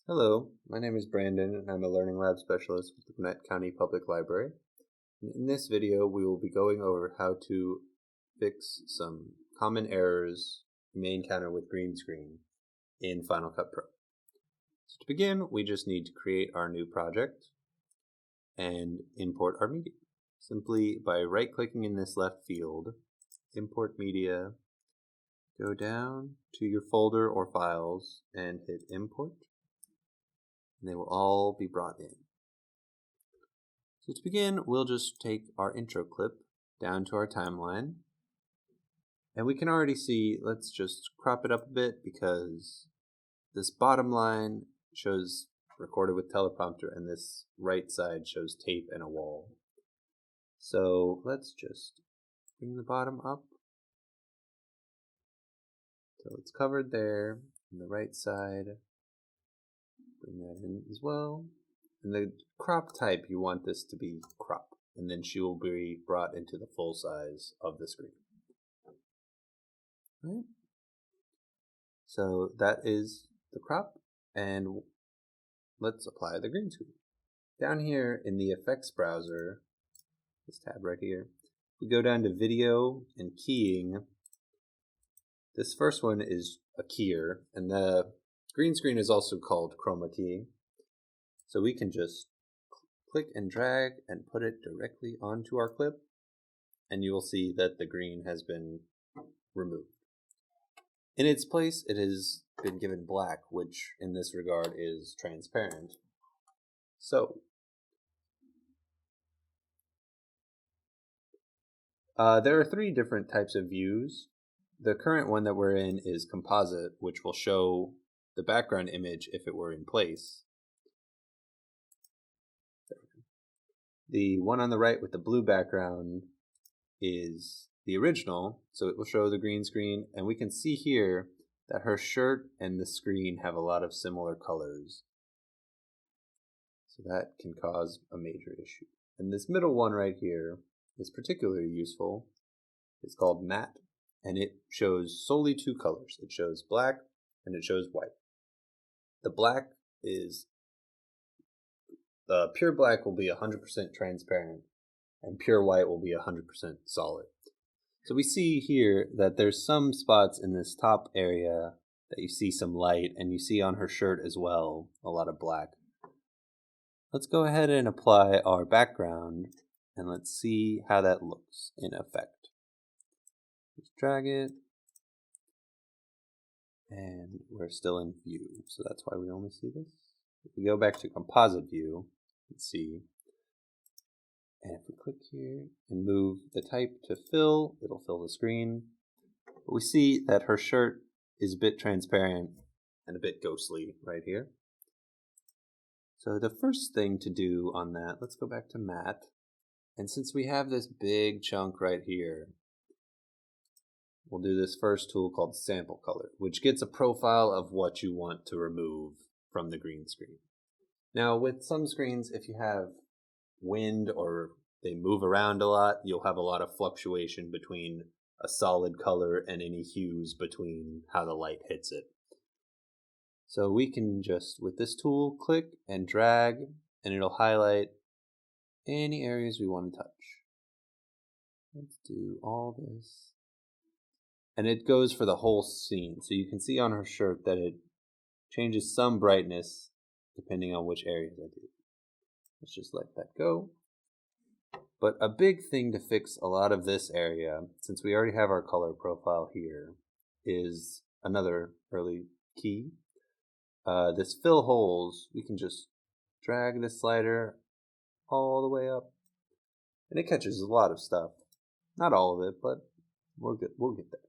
Hello, my name is Brandon and I'm a Learning Lab Specialist with the Gwinnett County Public Library. In this video, we will be going over how to fix some common errors you may encounter with green screen in Final Cut Pro. So to begin, we just need to create our new project and import our media. Simply by right-clicking in this left field, import media, go down to your folder or files and hit import. And they will all be brought in. So to begin, we'll just take our intro clip down to our timeline. And we can already see, let's just crop it up a bit because this bottom line shows recorded with teleprompter and this right side shows tape and a wall. So let's just bring the bottom up. So it's covered there on the right side. Bring that in as well. And the crop type, you want this to be crop, and then she will be brought into the full size of the screen. Right. So that is the crop, and let's apply the green screen. Down here in the effects browser, this tab right here, we go down to video and keying. This first one is a keyer, and the green screen is also called chroma keying. So we can just click and drag and put it directly onto our clip, and you will see that the green has been removed. In its place, it has been given black, which in this regard is transparent. So, there are three different types of views. The current one that we're in is composite, which will show the background image if it were in place. The one on the right with the blue background is the original, so it will show the green screen, and we can see here that her shirt and the screen have a lot of similar colors. So that can cause a major issue. And this middle one right here is particularly useful. It's called matte, and it shows solely two colors. It shows black and it shows white. The black is pure black will be 100% transparent, and pure white will be 100% solid. So we see here that there's some spots in this top area that you see some light, and you see on her shirt as well a lot of black. Let's go ahead and apply our background, and let's see how that looks in effect. Just drag it, and we're still in view, so that's why we only see this. If we go back to composite view, let's see. And if we click here and move the type to fill, it'll fill the screen. But we see that her shirt is a bit transparent and a bit ghostly right here. So the first thing to do on that, let's go back to matte. And since we have this big chunk right here, we'll do this first tool called sample color, which gets a profile of what you want to remove from the green screen. Now with some screens, if you have wind or they move around a lot, you'll have a lot of fluctuation between a solid color and any hues between how the light hits it. So we can just, with this tool, click and drag, and it'll highlight any areas we want to touch. Let's do all this. And it goes for the whole scene. So you can see on her shirt that it changes some brightness depending on which areas I do. Let's just let that go. But a big thing to fix a lot of this area, since we already have our color profile here, is another early key. This fill holes, we can just drag this slider all the way up, and it catches a lot of stuff. Not all of it, but we'll get there.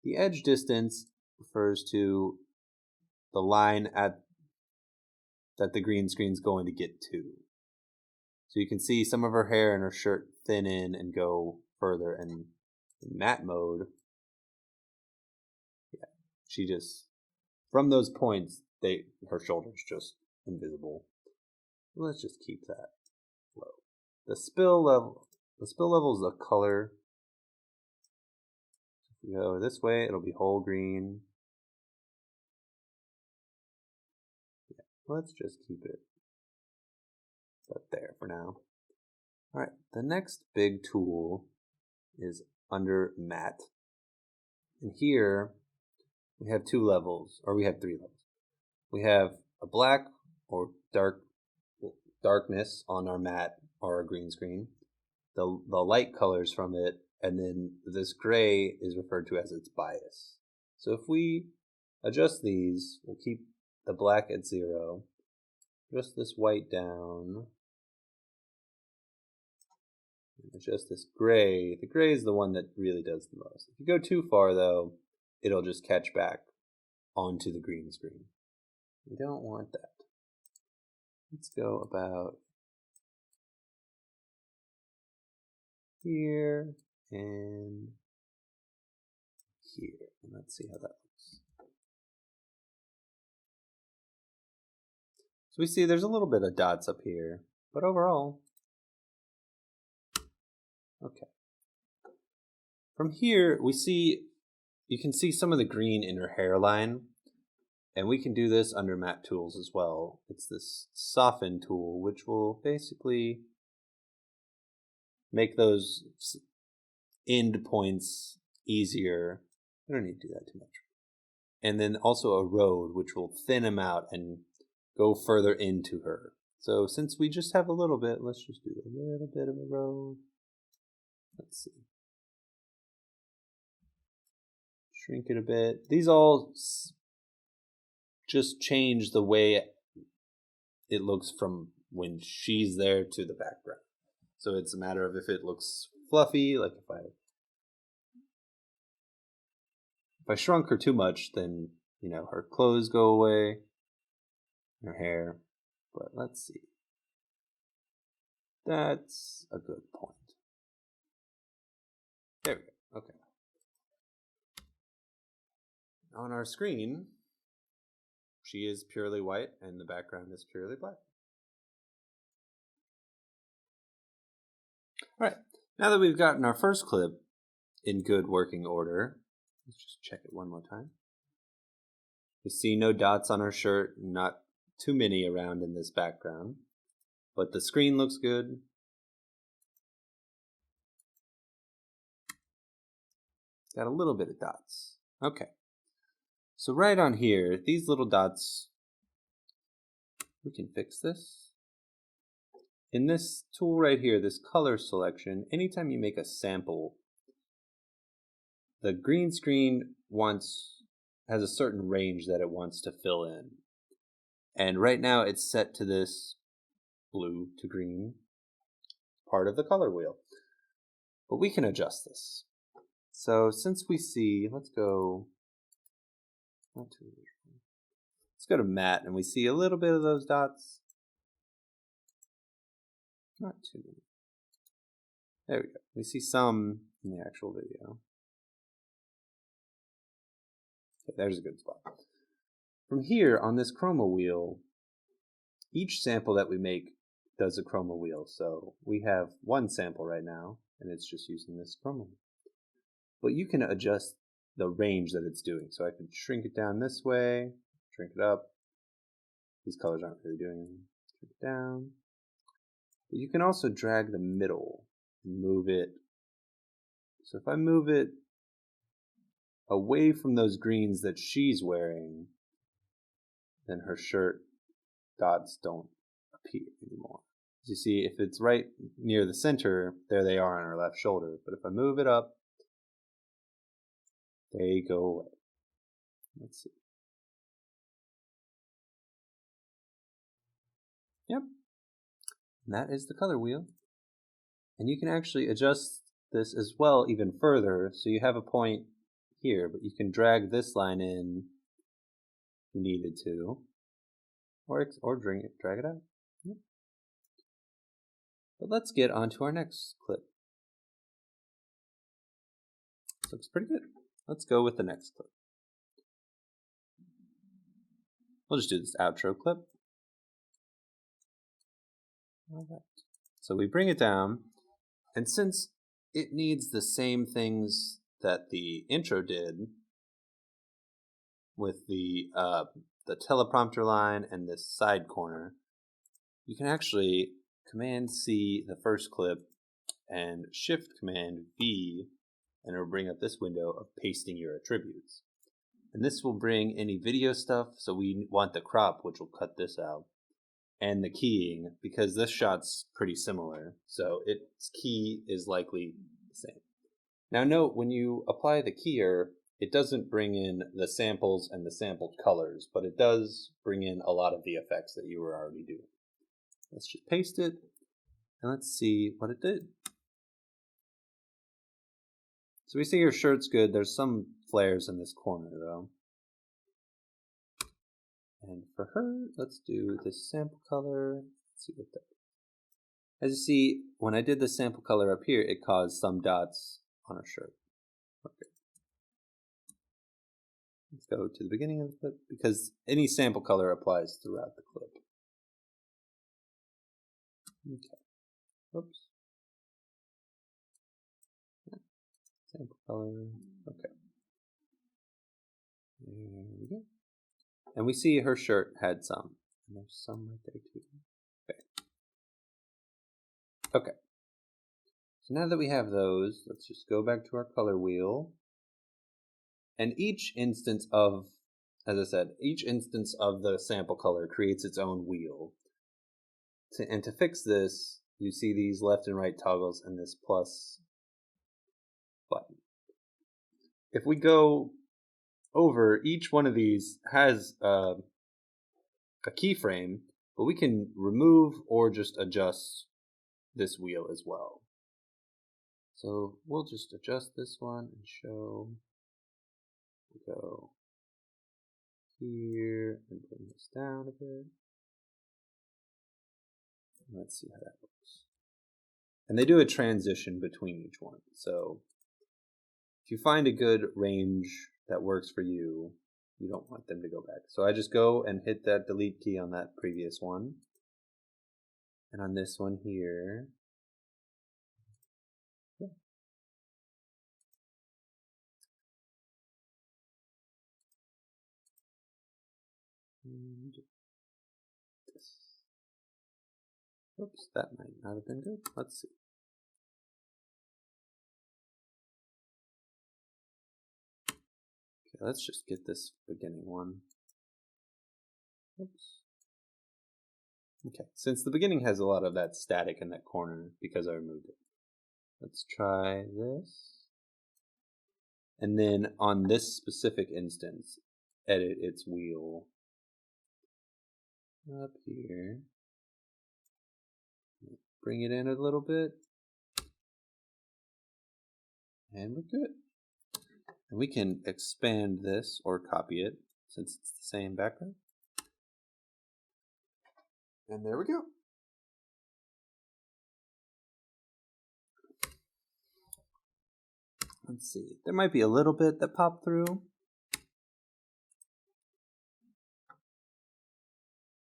The edge distance refers to the line that the green screen's going to get to. So you can see some of her hair and her shirt thin in and go further, and in matte mode, yeah, she just, from those points, her shoulder's just invisible. Let's just keep that low. The spill level is the color. If we go this way, it'll be whole green. Let's just keep it there for now. All right, the next big tool is under matte. And here we have 2 levels, or we have 3 levels. We have a black or darkness on our matte or our green screen, the light colors from it, and then this gray is referred to as its bias. So if we adjust these, we'll keep the black at 0, adjust this white down, adjust this gray. The gray is the one that really does the most. If you go too far though, it'll just catch back onto the green screen. We don't want that. Let's go about here and here, and let's see how that looks. So we see there's a little bit of dots up here, but overall, okay. From here, we see, you can see some of the green in her hairline, and we can do this under matte tools as well. It's this soften tool, which will basically make those end points easier. I don't need to do that too much. And then also Erode, which will thin them out and go further into her. So since we just have a little bit, let's just do a little bit of Erode. Let's see. Shrink it a bit. These all just change the way it looks from when she's there to the background. So it's a matter of if it looks fluffy, like if I shrunk her too much, then, you know, her clothes go away, her hair. But let's see. That's a good point. There we go. Okay. On our screen, she is purely white and the background is purely black. All right, now that we've gotten our first clip in good working order, let's just check it one more time. You see no dots on our shirt, not too many around in this background, but the screen looks good. Got a little bit of dots. Okay. So right on here, these little dots, we can fix this. In this tool right here, this color selection, anytime you make a sample, the green screen has a certain range that it wants to fill in. And right now it's set to this blue to green part of the color wheel. But we can adjust this. So since we see, let's go to matte, and we see a little bit of those dots. Not too many. There we go. We see some in the actual video. Okay, there's a good spot. From here, on this Chroma Wheel, each sample that we make does a Chroma Wheel. So we have one sample right now, and it's just using this Chroma Wheel. But you can adjust the range that it's doing. So I can shrink it down this way, shrink it up. These colors aren't really doing anything. Shrink it down. But you can also drag the middle and move it. So if I move it away from those greens that she's wearing, then her shirt dots don't appear anymore. As you see, if it's right near the center, there they are on her left shoulder. But if I move it up, they go away. Let's see. Yep. And that is the color wheel. And you can actually adjust this as well even further. So you have a point here, but you can drag this line in if you needed to, or drag it out. Yep. But let's get on to our next clip. This looks pretty good. Let's go with the next clip. We'll just do this outro clip. All right. So we bring it down, and since it needs the same things that the intro did, with the teleprompter line and this side corner, you can actually Command C the first clip and Shift Command V, and it'll bring up this window of pasting your attributes. And this will bring any video stuff, so we want the crop, which will cut this out, and the keying, because this shot's pretty similar, so its key is likely the same. Now note, when you apply the keyer, it doesn't bring in the samples and the sampled colors, but it does bring in a lot of the effects that you were already doing. Let's just paste it, and let's see what it did. So we see your shirt's good. There's some flares in this corner, though. And for her, let's do this sample color. Let's see what that is. As you see, when I did the sample color up here, it caused some dots on her shirt. Okay. Let's go to the beginning of the clip, because any sample color applies throughout the clip. Okay. Oops. Sample color. Okay. There we go. And we see her shirt had some. And there's some right there too. Okay. Okay. So now that we have those, let's just go back to our color wheel. And each instance of, as I said, each instance of the sample color creates its own wheel. And to fix this, you see these left and right toggles and this plus button. If we go over, each one of these has a keyframe, but we can remove or just adjust this wheel as well. So we'll just adjust this one and show. We'll go here and bring this down a bit. Let's see how that works. And they do a transition between each one. So if you find a good range that works for you, you don't want them to go back. So I just go and hit that delete key on that previous one. And on this one here, yeah. And this. Oops, that might not have been good. Let's see. Okay, let's just get this beginning one. Oops. Okay, since the beginning has a lot of that static in that corner because I removed it. Let's try this. And then on this specific instance, edit its wheel up here. Bring it in a little bit. And we're good. And we can expand this or copy it since it's the same background. And there we go. Let's see. There might be a little bit that popped through.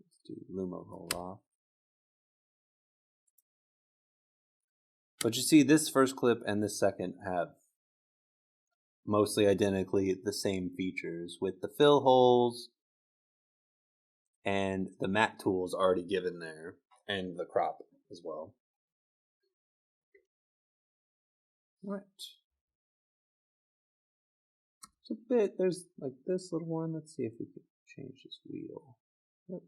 Let's do Luma roll off. But you see, this first clip and this second have mostly identically the same features with the fill holes and the matte tools already given there, and the crop as well. Right. It's a bit, there's like this little one. Let's see if we can change this wheel. Yep.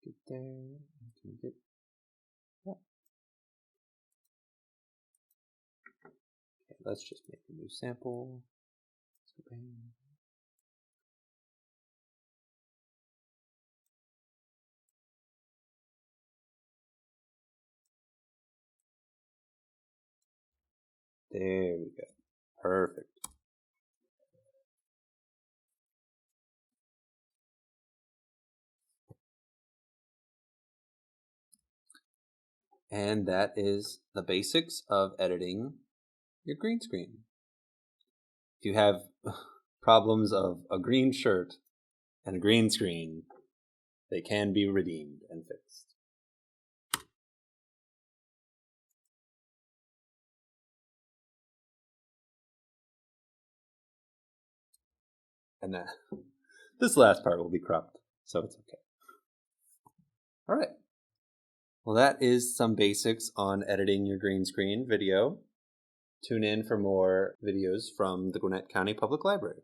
Get there. Can get that. Okay, let's just make a new sample. So bang. There we go. Perfect. And that is the basics of editing your green screen. If you have problems of a green shirt and a green screen, they can be redeemed and fixed. And then this last part will be cropped, so it's okay. All right. Well, that is some basics on editing your green screen video. Tune in for more videos from the Gwinnett County Public Library.